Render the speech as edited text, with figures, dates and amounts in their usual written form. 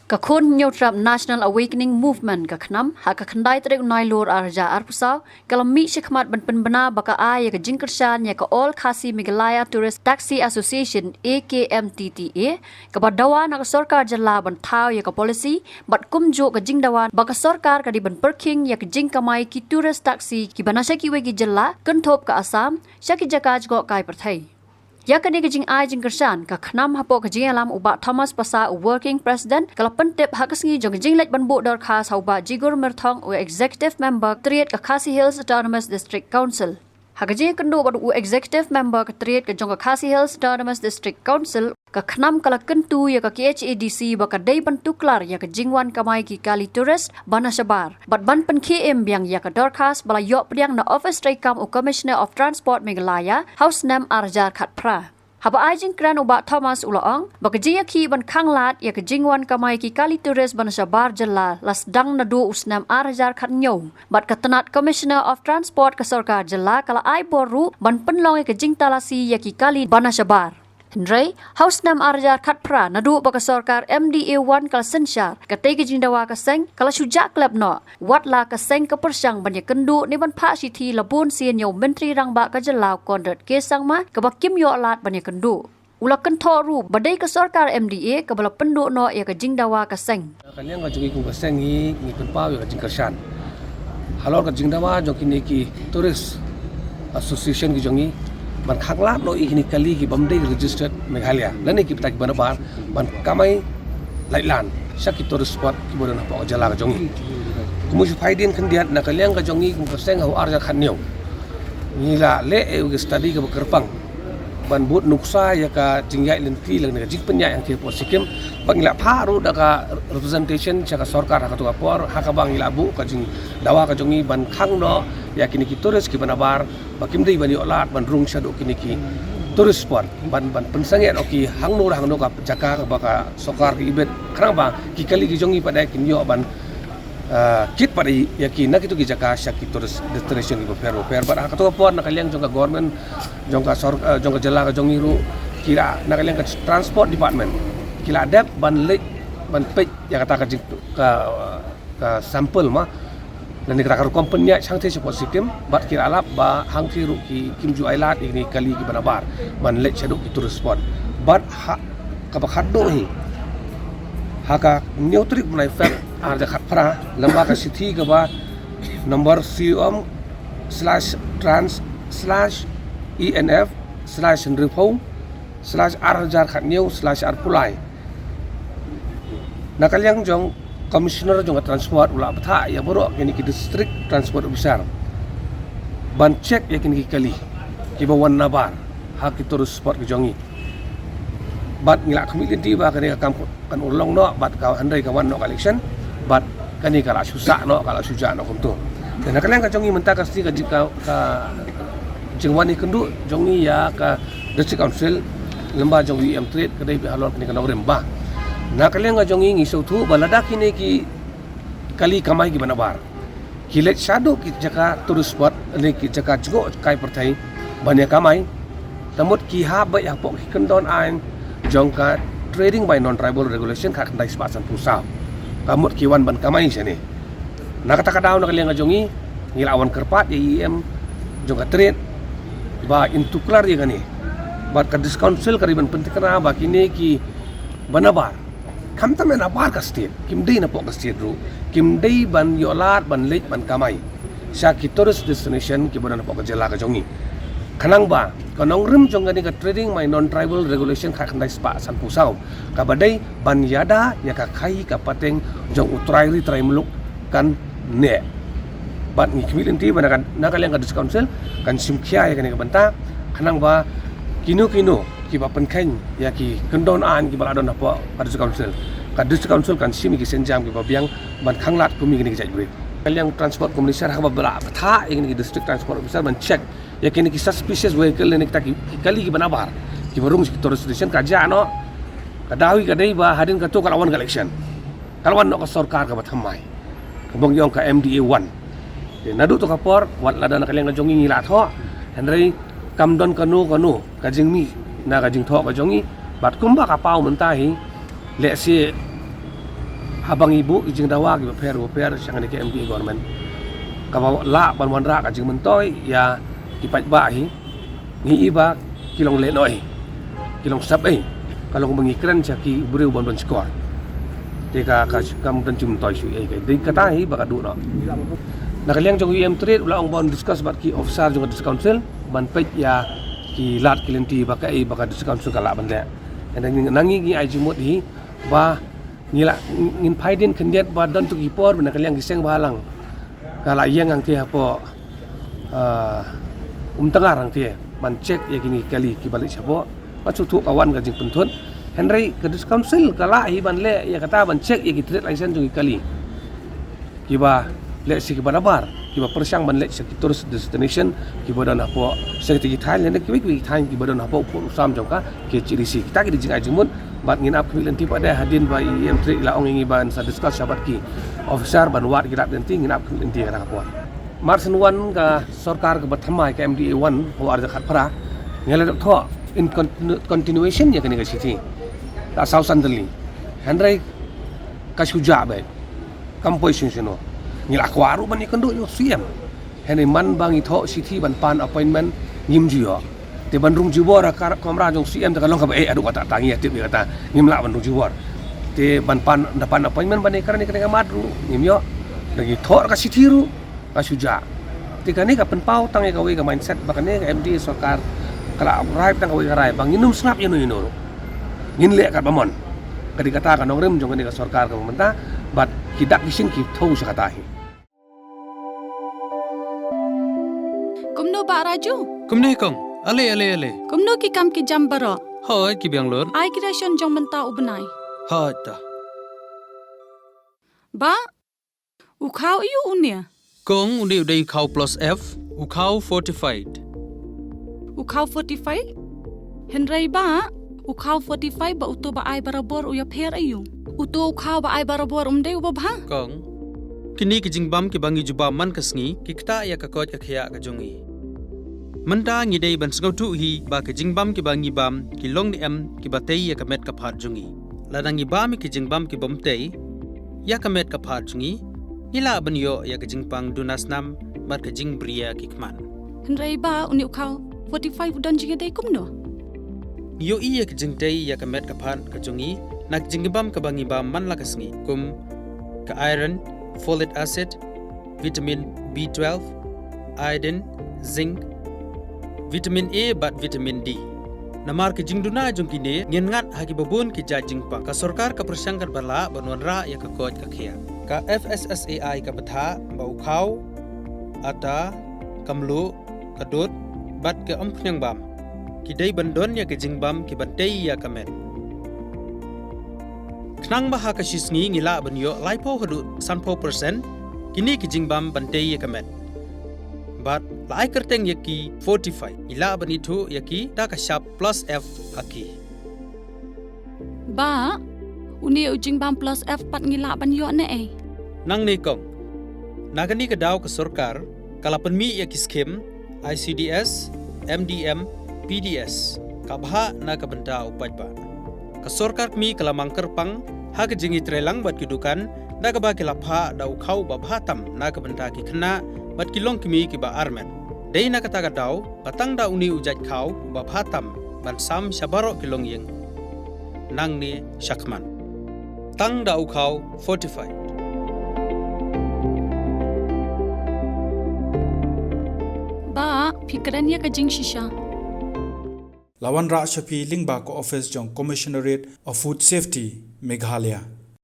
Ka khun nyotram National Awakening Movement ka khnam ha ka khandai trek nai lor arja arpusaw kalami shikmat ban bana baka ay ka jingkershan ya ka All Khasi Meghalaya Tourist Taxi Association AKMTTA ka badawa na ka sarkar jala ban thaw ya ka policy bat kumjo ka jingdawan baka sarkar ka di ban perking ya ka jingkamai ki tourist taxi ki banasha ki wegi jala kanthop ka Assam shaki jakaj go kai perthai ya kani ka jing ai jing kershan ka khnam hapo ka jing alam uba Thomas Pasa working president kala pentep hakasngi jong jing lek ban bu dor khas hauba jigur merthong u executive member triet ka Khasi Hills Autonomous District Council hagaji kendo bad u executive member ka triet ka jong ka Khasi Hills Autonomous District Council ka khnam kala kentu ya ka KHADC ba ka dai ban tuklar ya ka jingwan kamai ki kali tourist bana sabar bat ban pen KM biang ya ka dor khas bala yok priang na office traikam u Commissioner of Transport Meghalaya House Nam Arjar Khatpra haba ajing kran uba Thomas Ulaong baka jiya ki ban khanglat ya ka jingwan kamai ki kali tourist ban sabar jalla las dang na du usnam Arjar Khatnyo bat ka tanat Commissioner of Transport ka sarkar jalla kala ai boru ban penlong ka jing talasi ya ki kali bana sabar Hendrai, House Nam Arjar Khatpra nadu baka sarkar MDA1 kala sensyar katay ka jingdawa ka seng kala sujak klub no watla ka seng ka persyang banya kendu ni ban pak siti labun sien yaw menteri rang ba ka jalaw kondrat kesang ma ka bakim yo alat banya kendu ula kentho ru badai ka sarkar MDA ka bala pendu no ya ka jingdawa ka seng kanyang ka jogi kung ka seng ni penpaw ya ka jingkarshan halor ka jingdawa jogi ki tourist association ki jongi ban khanglat no ini kali ki bamdei registered Meghalaya lani ki ptak banabar ban kamai lailan syaki tourist spot ki bodan apa jala ka jongi kumus faidin khandiat na kalyang ka jongi kum kaseng hau arja khanyo nila le e study ka kerpang ban but nuksa ya ka jingyai lenti lang na jik penya yang ke posikim bang ila pharu da ka representation chaka sarkar ha ka to por ha ka bang ila bu ka jing dawa ka jongi ban khang no ya kini ki tourist ki banabar bakim dei bani olat ban rung shado kini ki tourist spot ban pensanget oki hangno ka jaka ka baka sokar ki ibet krang ba ki kali ki jongi pada kin yo ban kit pada ya ki nak itu ki jaka syaki tourist destination ki per ban ka to por na kaliang jong ka government jong ka jala ka jongi ru kira na kaliang ka transport department kila adap ban lek ban pej ya kata ka sampel ma dan dikatakan company sangte support system bat kira alap ba hangti ru ki kimju ailat ini kali ki banabar ban lek chaduk ki tourist spot bat ha ka bakhaddo hi haka neutrik munai fak arja khatpra lamba ka sithi ka ba number com/enf/arjar khatneu/arpulai nakalyang jong Commissioner jong transport ula betha ya borok kini ki district transport besar ban cek ya kini kali ki bawan nabar hak tourist sport ki jongi bat ngila kami di ba kani ka kan ulong no bat ka handai ka wan no collection bat kani kala susah no kala suja no kumtu dan kalian ka jongi menta ka sti ka jingwan ni kendu jongi ya ka district council lemba jongi trade kadai bi halor kani ka no remba na kalian nga jongi ngi sautu balada kini ki kali kamai ki banabar kilet shadow ki jaka tourist spot ni ki jaka jugo kai perthai banyak kamai tamut ki ha ba ya pok kendon ain jongka trading by non tribal regulation ka kandai spasan pusau kamut ki wan ban kamai sini na kata kadaw na kalian nga jongi ngilawan kerpat ya jongka trade ba intuklar ya gani bat ka discouncil kariban pentikna ba kini ki banabar kam tamen abar ka state kim dei na po ka state ru kim dei ban yolat ban lek ban kamai sya ki tourist destination ki bodan po ka jala ka jongi khanang ba kanong rim jong ni ka trading my non tribal regulation ka khandai spa san pusau ka badai ban yada ya ka khai ka pateng jong utrai ri trai muluk kan ne bat ni kimilin ti bana kan nakaleng ka council kan simkhia ya kan ka banta khanang ba kino ki ba penkheng ya ki kendon an ki baladon apa pada council kan simi ki senjam ki ba biang ban khanglat kumi ni ki jajbri kaliang transport komunisar ha ba bala tha ingin ki district transport besar ban check ya kini ki suspicious vehicle ni kita ki kali ki banabar ki barung ki tourist station ka ja no kadawi kadai ba hadin ka to kalawan collection kalawan no ka sarkar ka ba thamai kabong yong ka MDA1 nadu to ka por wat lada na kaliang jongi ngila tho henry kamdon kanu ka jingmi na ka jing tho ka jongi bat kumba ka pau mentahi le si habang ibu jing dawa ki beper sang ni ke MDA government ka bawa la ban wan ra ka jing mentoi ya ki pat ba hi ni iba kilong le noi kilong sap kalau mengikran caki beriu ban skor teka ka kam dan cum toi su ai dei kata hi ba ka du no nakaliang jong UM trade ula ong bon discuss bat ki officer jong dis council ban pet ya ki lat kilenti ba ka dis council kala ban le nangi gi ai jumut hi ba ngila ngin phaidin khendiat ba don tu ipor ban nakaliang giseng balang kala yang ang ti hapo tengah rang ti ban cek ya kini kali ki balik sapo ba chu tu kawan ka jing penthun Henry ke dis council kala hi ban le ya kata ban cek ya ki trade license jong kali ki ba le si ki banabar ki ba persang ban le si tourist destination ki badan hapo sekti ki Thailand ki wi Thailand ki badan hapo pu sam jong ka ki cirisi kita ki jing ai jumut bat ngin ap kemilenti pada hadin ba EM3 la ong ingi ban sa discuss sabat ki officer ban wat ki dap denti ngin ap kemilenti ka kapwa marsen wan ka sarkar ka bathamai ka MDA 1 ho arja khat phara ngela tho in continuation ya kani ka city ta south sandali handrai ka suja ba composition sino ngila kwaru ban ikan do yo siam hene man bang itho city ban pan appointment ngim jio te bandung jibor ka kamra jong CM ta kalong ka adu kata tangi ya tip kata ngimla bandung jibor te ban pan dapan appointment ban ikran ni ka madru ngim yo lagi thor ka sithiru ka suja te kani ka penpau tangi ka we ka mindset bakane ka MD sarkar kala right tang ka we ka rai bang inum snap yeno ngin le ka bamon kadi kata ka nong rem jong ni ka sarkar ka pemerintah bat kidak gising ki thau sa katahi kumno ba raju kumne kong ale kumno ki kam ki jam baro hoi ki biang lor ai creation jong menta ubnai ha ta ba ukhau yu unia kong undi udai khau plus F ukhau fortified ukhau 45 henrei ba ukhau 45 ba uto ba ai barabor uya pher ayu uto ukhau ba ai barabor umde ubha kong kini ki jingbam ki bangi juba man kasngi ki kta ya ka kot akhya ka jongi manda ngi dei ban sngau tu hi ba ki jingbam ki bangi bam ki long ni em ki batei ya ka met ka phat jongi ladang i bam ki jingbam ki bomtei ya ka met ka phat jongi ila ban yo ya ka jingpang dunas nam bar ka jing bria ki kman henrei ba uni ukhau 45 don jinga dei kumno yo i ya ki jingtei ya ka met ka phat ka jongi nak jingbam ka bangi bam man la kasngi kum ka iron folic acid vitamin B12 iodine zinc vitamin A bat vitamin D namar ke jingduna jongkine ngengat hagi babun ki jajingpa ka sarkar ka persangkat bala banwanra ya ka koj ka khia ka FSSAI ka batha bau khau ata kamlu kadut bat ke ampnyang bam ki dei bandon ya ke jingbam ki bantei ya kamet knang baha ka shisngi ngila banyo laipo hadu sanpo percent kini ki jingbam bantei ya kamet but lai kerteng yaki 45 ila bani thu yaki ta ka sharp plus F haki ba uni ujing bam plus F pat ngila ban yo ne nang ne kong nagani ka daw ka sarkar kala panmi yaki scheme ICDS MDM PDS ka bha na ka banta upaj ba ka sarkar mi kala mangker pang ha ka jingi trelang bat kidukan da ka ba kila pha da ukhau ba bhatam na ka banta ki khna bat kilong kimi ki ba armen dei na kata daw patang da uni ujat khau ba phatam ban sam shabaro kilong yeng nang ni shakman tang da u khau 45 ba fikran ya ka jing shisha Lawan Ra Shafi Lingba ko office jong Commissionerate of Food Safety Meghalaya